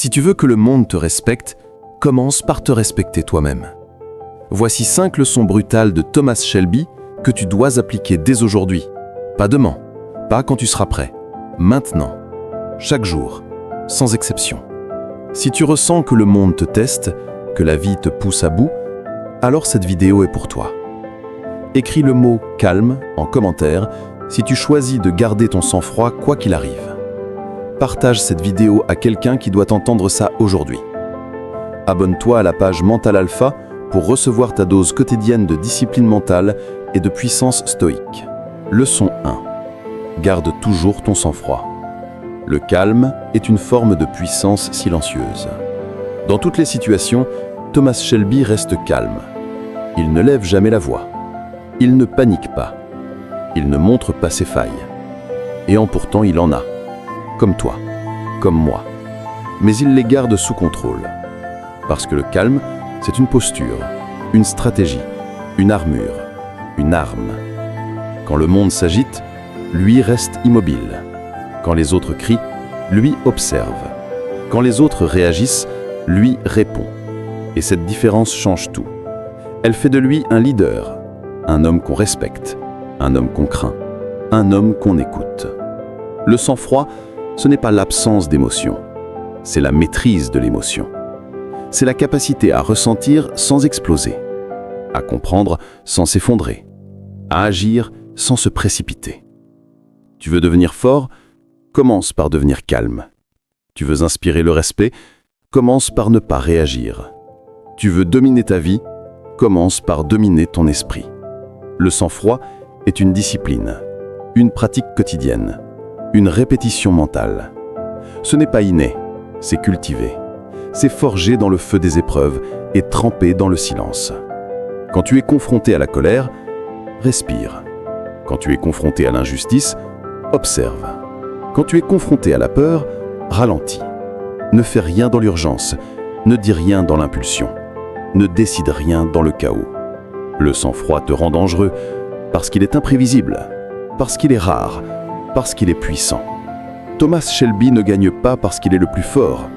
Si tu veux que le monde te respecte, commence par te respecter toi-même. Voici 5 leçons brutales de Thomas Shelby que tu dois appliquer dès aujourd'hui. Pas demain, pas quand tu seras prêt. Maintenant, chaque jour, sans exception. Si tu ressens que le monde te teste, que la vie te pousse à bout, alors cette vidéo est pour toi. Écris le mot « calme » en commentaire si tu choisis de garder ton sang-froid quoi qu'il arrive. Partage cette vidéo à quelqu'un qui doit entendre ça aujourd'hui. Abonne-toi à la page Mental Alpha pour recevoir ta dose quotidienne de discipline mentale et de puissance stoïque. Leçon 1. Garde toujours ton sang-froid. Le calme est une forme de puissance silencieuse. Dans toutes les situations, Thomas Shelby reste calme. Il ne lève jamais la voix. Il ne panique pas. Il ne montre pas ses failles. Et pourtant, il en a. Comme toi, comme moi. Mais il les garde sous contrôle. Parce que le calme, c'est une posture, une stratégie, une armure, une arme. Quand le monde s'agite, lui reste immobile. Quand les autres crient, lui observe. Quand les autres réagissent, lui répond. Et cette différence change tout. Elle fait de lui un leader, un homme qu'on respecte, un homme qu'on craint, un homme qu'on écoute. Le sang-froid, ce n'est pas l'absence d'émotion, c'est la maîtrise de l'émotion. C'est la capacité à ressentir sans exploser, à comprendre sans s'effondrer, à agir sans se précipiter. Tu veux devenir fort? Commence par devenir calme. Tu veux inspirer le respect? Commence par ne pas réagir. Tu veux dominer ta vie? Commence par dominer ton esprit. Le sang-froid est une discipline, une pratique quotidienne, une répétition mentale. Ce n'est pas inné, c'est cultivé. C'est forgé dans le feu des épreuves et trempé dans le silence. Quand tu es confronté à la colère, respire. Quand tu es confronté à l'injustice, observe. Quand tu es confronté à la peur, ralentis. Ne fais rien dans l'urgence, ne dis rien dans l'impulsion, ne décide rien dans le chaos. Le sang-froid te rend dangereux parce qu'il est imprévisible, parce qu'il est rare, parce qu'il est puissant. Thomas Shelby ne gagne pas parce qu'il est le plus fort.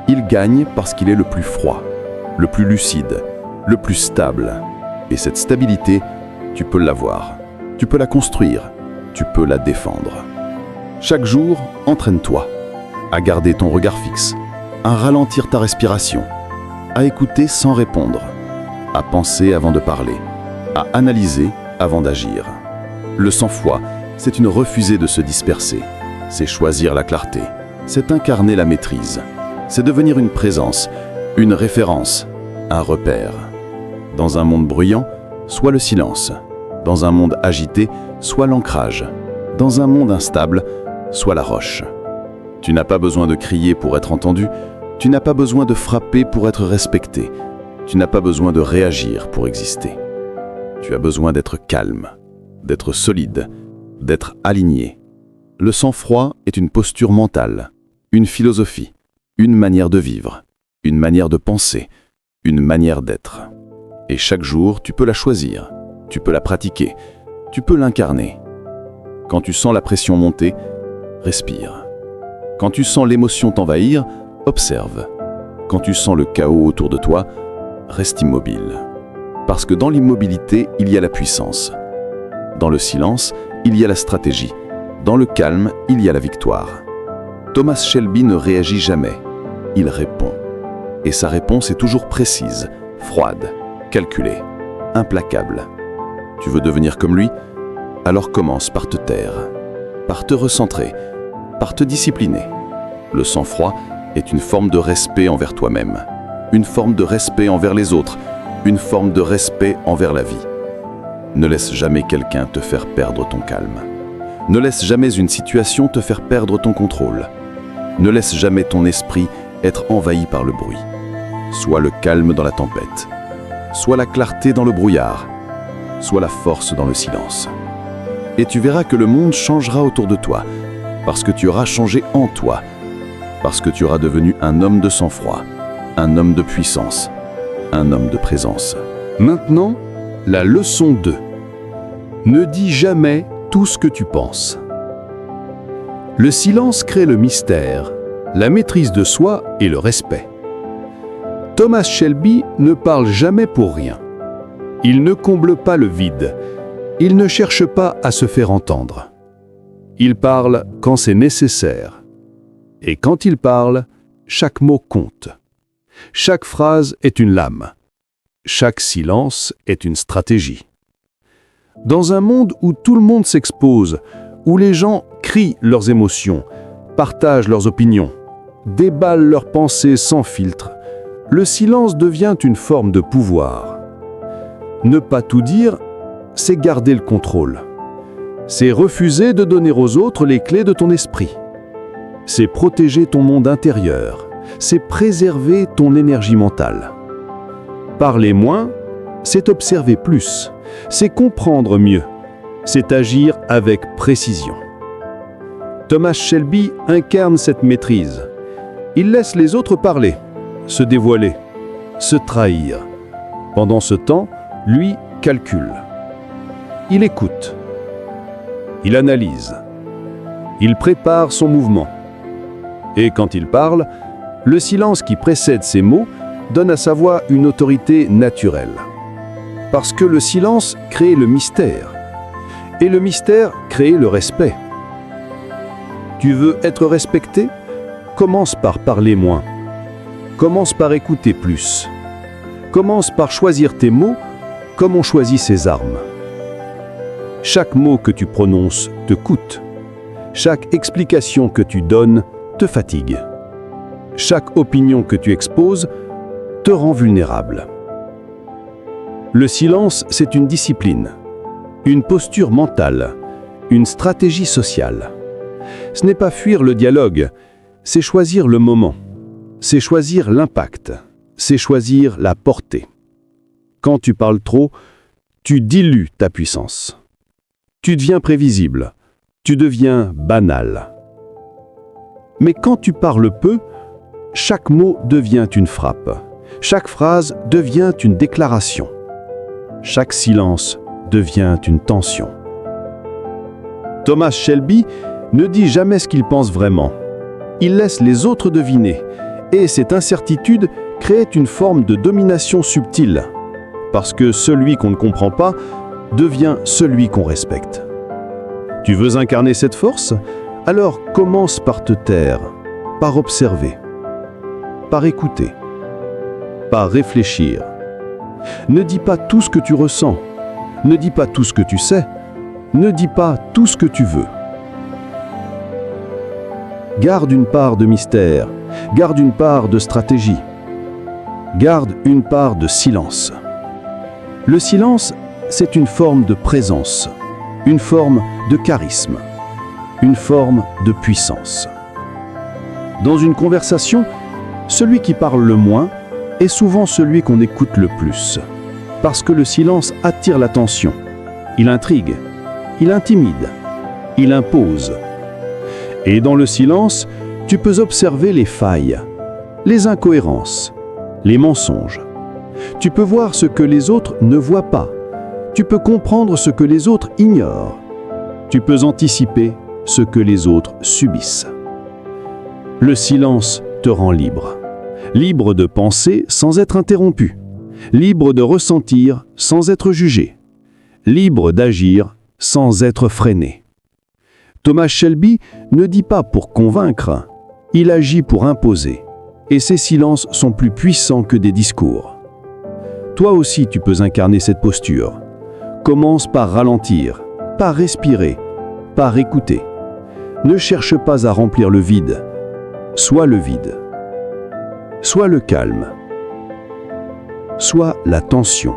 Il gagne parce qu'il est le plus froid, le plus lucide, le plus stable. Et cette stabilité, tu peux l'avoir. Tu peux la construire. Tu peux la défendre. Chaque jour, entraîne-toi à garder ton regard fixe, à ralentir ta respiration, à écouter sans répondre, à penser avant de parler, à analyser avant d'agir. Le sang-froid, c'est une refusée de se disperser. C'est choisir la clarté. C'est incarner la maîtrise. C'est devenir une présence, une référence, un repère. Dans un monde bruyant, sois le silence. Dans un monde agité, sois l'ancrage. Dans un monde instable, sois la roche. Tu n'as pas besoin de crier pour être entendu. Tu n'as pas besoin de frapper pour être respecté. Tu n'as pas besoin de réagir pour exister. Tu as besoin d'être calme, d'être solide, d'être aligné. Le sang-froid est une posture mentale, une philosophie, une manière de vivre, une manière de penser, une manière d'être. Et chaque jour, tu peux la choisir, tu peux la pratiquer, tu peux l'incarner. Quand tu sens la pression monter, respire. Quand tu sens l'émotion t'envahir, observe. Quand tu sens le chaos autour de toi, reste immobile. Parce que dans l'immobilité, il y a la puissance. Dans le silence, il y a la stratégie. Dans le calme, il y a la victoire. Thomas Shelby ne réagit jamais. Il répond. Et sa réponse est toujours précise, froide, calculée, implacable. Tu veux devenir comme lui? Alors commence par te taire, par te recentrer, par te discipliner. Le sang-froid est une forme de respect envers toi-même, une forme de respect envers les autres, une forme de respect envers la vie. Ne laisse jamais quelqu'un te faire perdre ton calme. Ne laisse jamais une situation te faire perdre ton contrôle. Ne laisse jamais ton esprit être envahi par le bruit. Sois le calme dans la tempête. Sois la clarté dans le brouillard. Sois la force dans le silence. Et tu verras que le monde changera autour de toi, parce que tu auras changé en toi, parce que tu auras devenu un homme de sang-froid, un homme de puissance, un homme de présence. Maintenant, la leçon 2. Ne dis jamais tout ce que tu penses. Le silence crée le mystère, la maîtrise de soi et le respect. Thomas Shelby ne parle jamais pour rien. Il ne comble pas le vide. Il ne cherche pas à se faire entendre. Il parle quand c'est nécessaire. Et quand il parle, chaque mot compte. Chaque phrase est une lame. Chaque silence est une stratégie. Dans un monde où tout le monde s'expose, où les gens crient leurs émotions, partagent leurs opinions, déballent leurs pensées sans filtre, le silence devient une forme de pouvoir. Ne pas tout dire, c'est garder le contrôle. C'est refuser de donner aux autres les clés de ton esprit. C'est protéger ton monde intérieur. C'est préserver ton énergie mentale. Parler moins, c'est observer plus. C'est comprendre mieux. C'est agir avec précision. Thomas Shelby incarne cette maîtrise. Il laisse les autres parler, se dévoiler, se trahir. Pendant ce temps, lui calcule. Il écoute. Il analyse. Il prépare son mouvement. Et quand il parle, le silence qui précède ses mots donne à sa voix une autorité naturelle. Parce que le silence crée le mystère. Et le mystère crée le respect. Tu veux être respecté? Commence par parler moins. Commence par écouter plus. Commence par choisir tes mots comme on choisit ses armes. Chaque mot que tu prononces te coûte. Chaque explication que tu donnes te fatigue. Chaque opinion que tu exposes te rend vulnérable. Le silence, c'est une discipline, une posture mentale, une stratégie sociale. Ce n'est pas fuir le dialogue, c'est choisir le moment, c'est choisir l'impact, c'est choisir la portée. Quand tu parles trop, tu dilues ta puissance. Tu deviens prévisible, tu deviens banal. Mais quand tu parles peu, chaque mot devient une frappe. Chaque phrase devient une déclaration. Chaque silence devient une tension. Thomas Shelby ne dit jamais ce qu'il pense vraiment. Il laisse les autres deviner, et cette incertitude crée une forme de domination subtile, parce que celui qu'on ne comprend pas devient celui qu'on respecte. Tu veux incarner cette force? Alors commence par te taire, par observer, par écouter, par réfléchir. Ne dis pas tout ce que tu ressens, ne dis pas tout ce que tu sais, ne dis pas tout ce que tu veux. Garde une part de mystère, garde une part de stratégie, garde une part de silence. Le silence, c'est une forme de présence, une forme de charisme, une forme de puissance. Dans une conversation, celui qui parle le moins est souvent celui qu'on écoute le plus, parce que le silence attire l'attention, il intrigue, il intimide, il impose. Et dans le silence, tu peux observer les failles, les incohérences, les mensonges. Tu peux voir ce que les autres ne voient pas. Tu peux comprendre ce que les autres ignorent. Tu peux anticiper ce que les autres subissent. Le silence te rend libre. Libre de penser sans être interrompu. Libre de ressentir sans être jugé. Libre d'agir sans être freiné. Thomas Shelby ne dit pas pour convaincre, il agit pour imposer. Et ses silences sont plus puissants que des discours. Toi aussi tu peux incarner cette posture. Commence par ralentir, par respirer, par écouter. Ne cherche pas à remplir le vide. Sois le vide. Sois le calme. Sois la tension.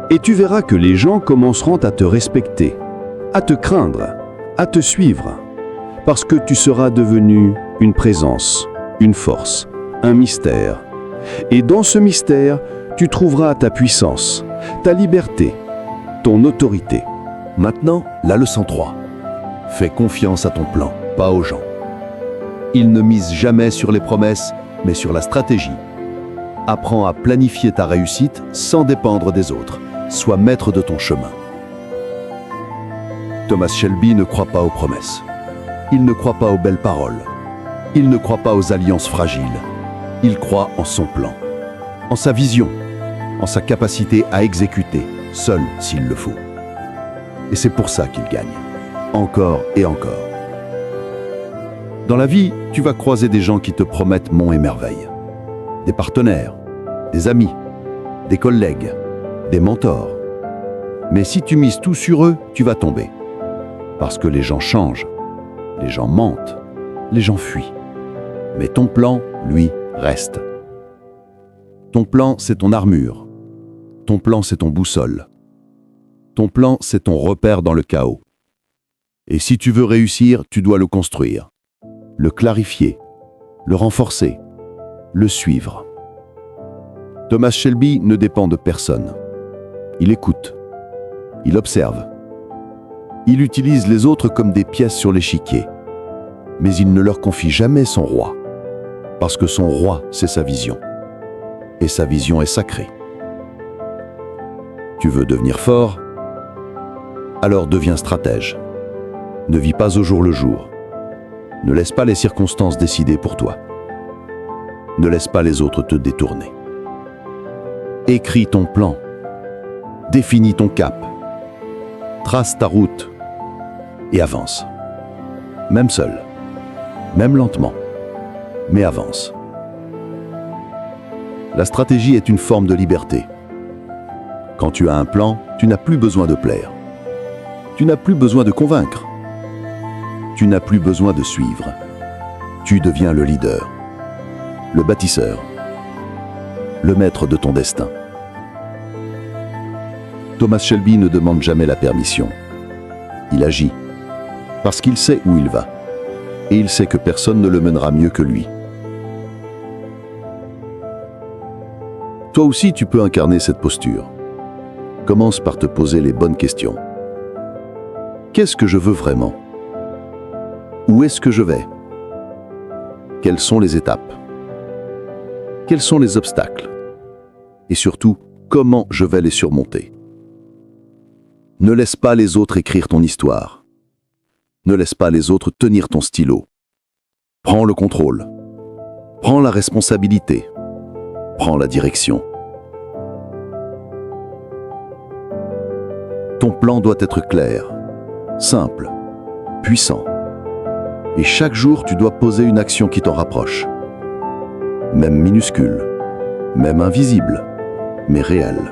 Et tu verras que les gens commenceront à te respecter, à te craindre, à te suivre, parce que tu seras devenu une présence, une force, un mystère. Et dans ce mystère, tu trouveras ta puissance, ta liberté, ton autorité. Maintenant, la leçon 3. Fais confiance à ton plan, pas aux gens. Ils ne misent jamais sur les promesses, mais sur la stratégie. Apprends à planifier ta réussite sans dépendre des autres. Sois maître de ton chemin. Thomas Shelby ne croit pas aux promesses. Il ne croit pas aux belles paroles. Il ne croit pas aux alliances fragiles. Il croit en son plan, en sa vision, en sa capacité à exécuter, seul s'il le faut. Et c'est pour ça qu'il gagne, encore et encore. Dans la vie, tu vas croiser des gens qui te promettent monts et merveilles. Des partenaires, des amis, des collègues, des mentors. Mais si tu mises tout sur eux, tu vas tomber. Parce que les gens changent, les gens mentent, les gens fuient. Mais ton plan, lui, reste. Ton plan, c'est ton armure. Ton plan, c'est ton boussole. Ton plan, c'est ton repère dans le chaos. Et si tu veux réussir, tu dois le construire, le clarifier, le renforcer, le suivre. Thomas Shelby ne dépend de personne. Il écoute, il observe. Il utilise les autres comme des pièces sur l'échiquier, mais il ne leur confie jamais son roi, parce que son roi, c'est sa vision. Et sa vision est sacrée. Tu veux devenir fort? Alors deviens stratège. Ne vis pas au jour le jour. Ne laisse pas les circonstances décider pour toi. Ne laisse pas les autres te détourner. Écris ton plan. Définis ton cap. Trace ta route. Et avance. Même seul. Même lentement. Mais avance. La stratégie est une forme de liberté. Quand tu as un plan, tu n'as plus besoin de plaire. Tu n'as plus besoin de convaincre. Tu n'as plus besoin de suivre. Tu deviens le leader, le bâtisseur, le maître de ton destin. Thomas Shelby ne demande jamais la permission. Il agit, parce qu'il sait où il va, et il sait que personne ne le mènera mieux que lui. Toi aussi, tu peux incarner cette posture. Commence par te poser les bonnes questions. Qu'est-ce que je veux vraiment? Où est-ce que je vais? Quelles sont les étapes? Quels sont les obstacles? Et surtout, comment je vais les surmonter? Ne laisse pas les autres écrire ton histoire. Ne laisse pas les autres tenir ton stylo. Prends le contrôle. Prends la responsabilité. Prends la direction. Ton plan doit être clair, simple, puissant. Et chaque jour, tu dois poser une action qui t'en rapproche. Même minuscule, même invisible, mais réelle.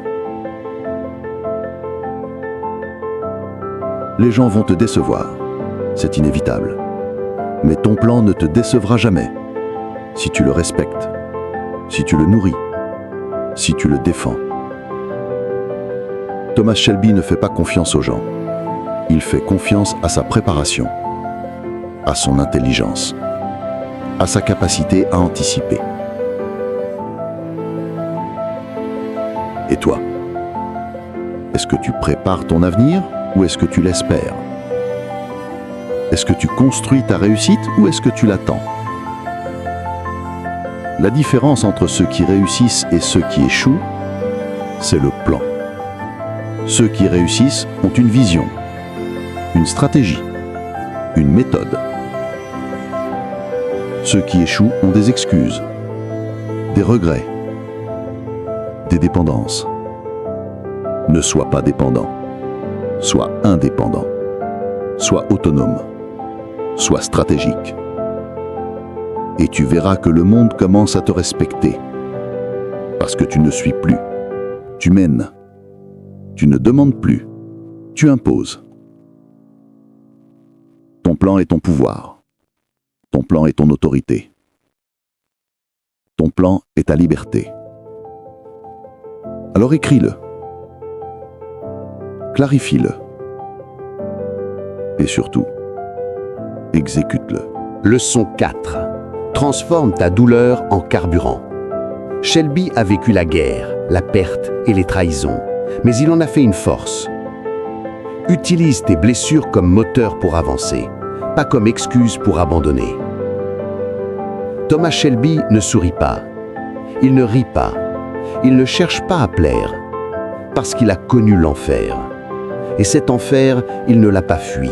Les gens vont te décevoir, c'est inévitable. Mais ton plan ne te décevra jamais, si tu le respectes, si tu le nourris, si tu le défends. Thomas Shelby ne fait pas confiance aux gens. Il fait confiance à sa préparation, à son intelligence, à sa capacité à anticiper. Et toi? Est-ce que tu prépares ton avenir ou est-ce que tu l'espères? Est-ce que tu construis ta réussite ou est-ce que tu l'attends? La différence entre ceux qui réussissent et ceux qui échouent, c'est le plan. Ceux qui réussissent ont une vision, une stratégie, une méthode. Ceux qui échouent ont des excuses, des regrets, des dépendances. Ne sois pas dépendant, sois indépendant, sois autonome, sois stratégique. Et tu verras que le monde commence à te respecter. Parce que tu ne suis plus, tu mènes. Tu ne demandes plus, tu imposes. Ton plan est ton pouvoir. Ton plan est ton autorité. Ton plan est ta liberté. Alors écris-le. Clarifie-le. Et surtout, exécute-le. Leçon 4. Transforme ta douleur en carburant. Shelby a vécu la guerre, la perte et les trahisons, mais il en a fait une force. Utilise tes blessures comme moteur pour avancer, pas comme excuse pour abandonner. Thomas Shelby ne sourit pas, il ne rit pas, il ne cherche pas à plaire, parce qu'il a connu l'enfer. Et cet enfer, il ne l'a pas fui,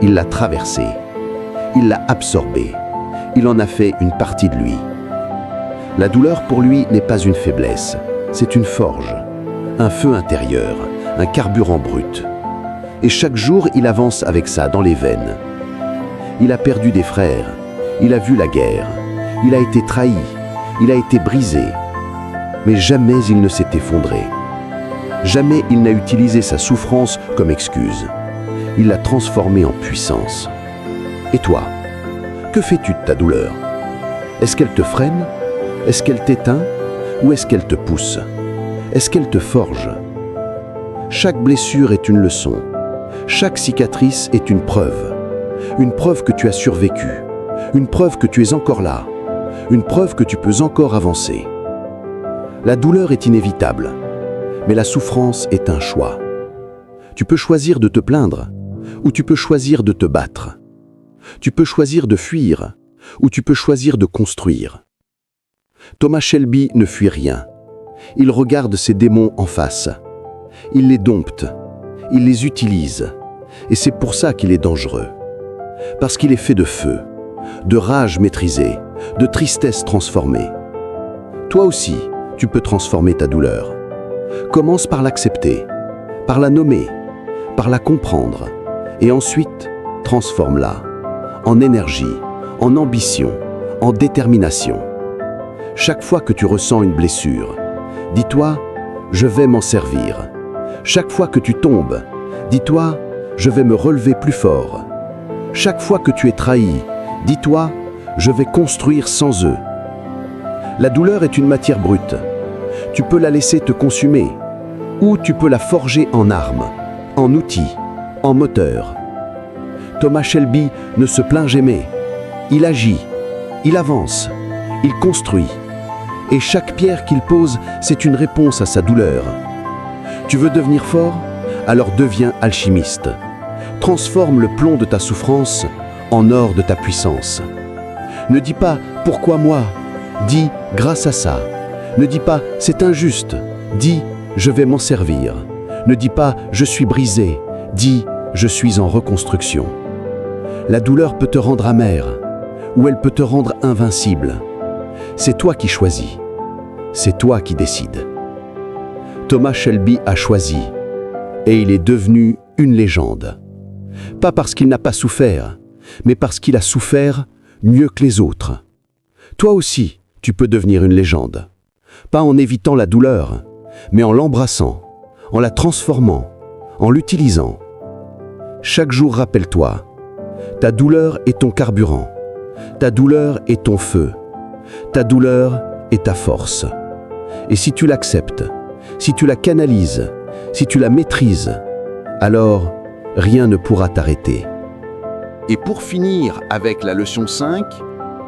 il l'a traversé, il l'a absorbé, il en a fait une partie de lui. La douleur pour lui n'est pas une faiblesse, c'est une forge, un feu intérieur, un carburant brut. Et chaque jour, il avance avec ça dans les veines. Il a perdu des frères, il a vu la guerre, il a été trahi, il a été brisé. Mais jamais il ne s'est effondré. Jamais il n'a utilisé sa souffrance comme excuse. Il l'a transformée en puissance. Et toi, que fais-tu de ta douleur? Est-ce qu'elle te freine? Est-ce qu'elle t'éteint? Ou est-ce qu'elle te pousse? Est-ce qu'elle te forge? Chaque blessure est une leçon. Chaque cicatrice est une preuve que tu as survécu, une preuve que tu es encore là, une preuve que tu peux encore avancer. La douleur est inévitable, mais la souffrance est un choix. Tu peux choisir de te plaindre, ou tu peux choisir de te battre. Tu peux choisir de fuir, ou tu peux choisir de construire. Thomas Shelby ne fuit rien. Il regarde ses démons en face. Il les dompte, il les utilise, et c'est pour ça qu'il est dangereux. Parce qu'il est fait de feu, de rage maîtrisée, de tristesse transformée. Toi aussi, tu peux transformer ta douleur. Commence par l'accepter, par la nommer, par la comprendre, et ensuite, transforme-la en énergie, en ambition, en détermination. Chaque fois que tu ressens une blessure, dis-toi, je vais m'en servir. Chaque fois que tu tombes, dis-toi, je vais me relever plus fort. Chaque fois que tu es trahi, dis-toi, je vais construire sans eux. La douleur est une matière brute. Tu peux la laisser te consumer, ou tu peux la forger en arme, en outil, en moteur. Thomas Shelby ne se plaint jamais. Il agit, il avance, il construit. Et chaque pierre qu'il pose, c'est une réponse à sa douleur. Tu veux devenir fort? Alors deviens alchimiste. Transforme le plomb de ta souffrance en or de ta puissance. Ne dis pas « pourquoi moi ?» Dis « grâce à ça ». Ne dis pas « c'est injuste ». Dis « je vais m'en servir ». Ne dis pas « je suis brisé ». Dis « je suis en reconstruction ». La douleur peut te rendre amer, ou elle peut te rendre invincible. C'est toi qui choisis. C'est toi qui décides. Thomas Shelby a choisi, et il est devenu une légende. Pas parce qu'il n'a pas souffert, mais parce qu'il a souffert mieux que les autres. Toi aussi, tu peux devenir une légende. Pas en évitant la douleur, mais en l'embrassant, en la transformant, en l'utilisant. Chaque jour, rappelle-toi, ta douleur est ton carburant, ta douleur est ton feu, ta douleur est ta force. Et si tu l'acceptes, si tu la canalises, si tu la maîtrises, alors rien ne pourra t'arrêter. Et pour finir avec la leçon 5,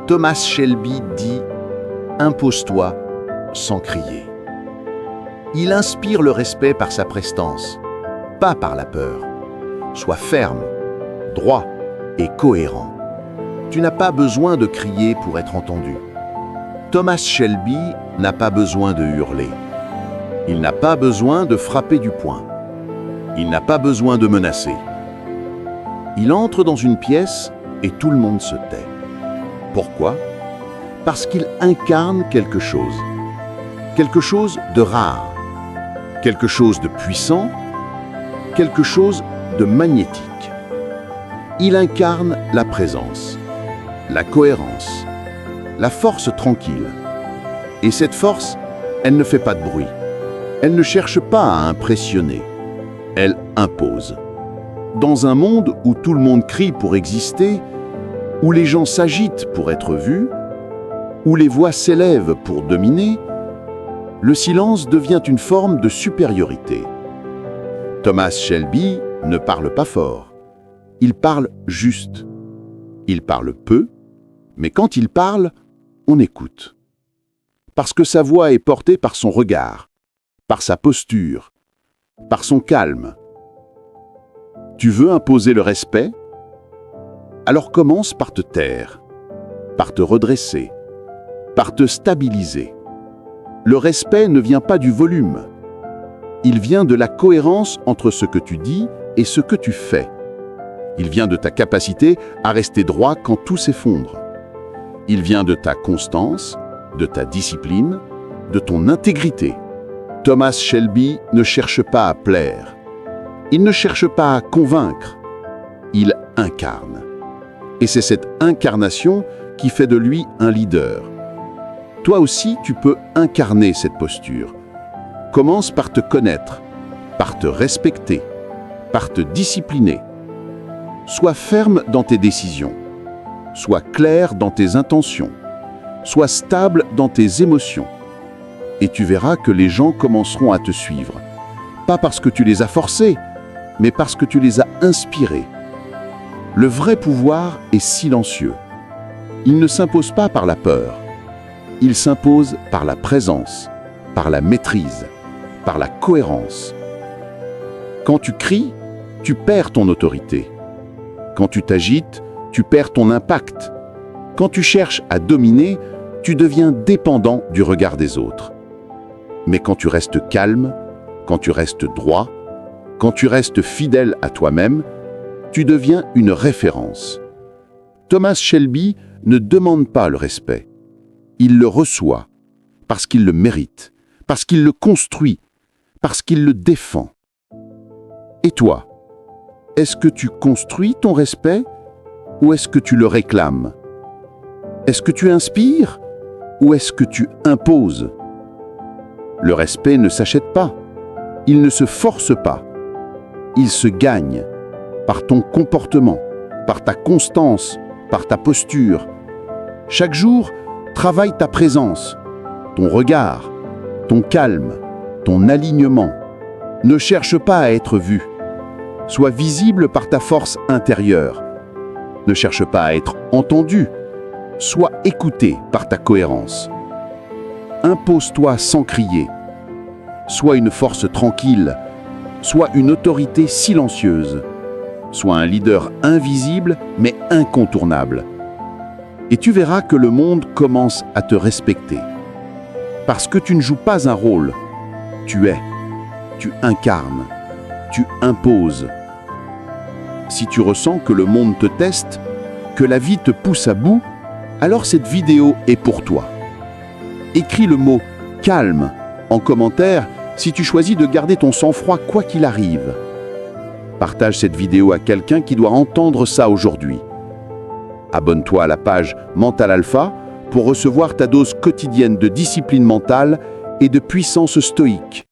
Thomas Shelby dit « Impose-toi sans crier ». Il inspire le respect par sa prestance, pas par la peur. Sois ferme, droit et cohérent. Tu n'as pas besoin de crier pour être entendu. Thomas Shelby n'a pas besoin de hurler. Il n'a pas besoin de frapper du poing. Il n'a pas besoin de menacer. Il entre dans une pièce et tout le monde se tait. Pourquoi? Parce qu'il incarne quelque chose de rare, quelque chose de puissant, quelque chose de magnétique. Il incarne la présence, la cohérence, la force tranquille. Et cette force, elle ne fait pas de bruit. Elle ne cherche pas à impressionner. Elle impose. Dans un monde où tout le monde crie pour exister, où les gens s'agitent pour être vus, où les voix s'élèvent pour dominer, le silence devient une forme de supériorité. Thomas Shelby ne parle pas fort. Il parle juste. Il parle peu, mais quand il parle, on écoute. Parce que sa voix est portée par son regard, par sa posture, par son calme. Tu veux imposer le respect? Alors commence par te taire, par te redresser, par te stabiliser. Le respect ne vient pas du volume. Il vient de la cohérence entre ce que tu dis et ce que tu fais. Il vient de ta capacité à rester droit quand tout s'effondre. Il vient de ta constance, de ta discipline, de ton intégrité. Thomas Shelby ne cherche pas à plaire. Il ne cherche pas à convaincre. Il incarne. Et c'est cette incarnation qui fait de lui un leader. Toi aussi, tu peux incarner cette posture. Commence par te connaître, par te respecter, par te discipliner. Sois ferme dans tes décisions. Sois clair dans tes intentions. Sois stable dans tes émotions. Et tu verras que les gens commenceront à te suivre. Pas parce que tu les as forcés, mais parce que tu les as inspirés. Le vrai pouvoir est silencieux. Il ne s'impose pas par la peur. Il s'impose par la présence, par la maîtrise, par la cohérence. Quand tu cries, tu perds ton autorité. Quand tu t'agites, tu perds ton impact. Quand tu cherches à dominer, tu deviens dépendant du regard des autres. Mais quand tu restes calme, quand tu restes droit, quand tu restes fidèle à toi-même, tu deviens une référence. Thomas Shelby ne demande pas le respect. Il le reçoit parce qu'il le mérite, parce qu'il le construit, parce qu'il le défend. Et toi, est-ce que tu construis ton respect ou est-ce que tu le réclames? Est-ce que tu inspires ou est-ce que tu imposes? Le respect ne s'achète pas, il ne se force pas, il se gagne par ton comportement, par ta constance, par ta posture. Chaque jour, travaille ta présence, ton regard, ton calme, ton alignement. Ne cherche pas à être vu. Sois visible par ta force intérieure. Ne cherche pas à être entendu. Sois écouté par ta cohérence. Impose-toi sans crier. Sois une force tranquille. Sois une autorité silencieuse. Sois un leader invisible mais incontournable. Et tu verras que le monde commence à te respecter. Parce que tu ne joues pas un rôle. Tu es. Tu incarnes. Tu imposes. Si tu ressens que le monde te teste, que la vie te pousse à bout, alors cette vidéo est pour toi. Écris le mot « calme » en commentaire si tu choisis de garder ton sang-froid quoi qu'il arrive. Partage cette vidéo à quelqu'un qui doit entendre ça aujourd'hui. Abonne-toi à la page Mental Alpha pour recevoir ta dose quotidienne de discipline mentale et de puissance stoïque.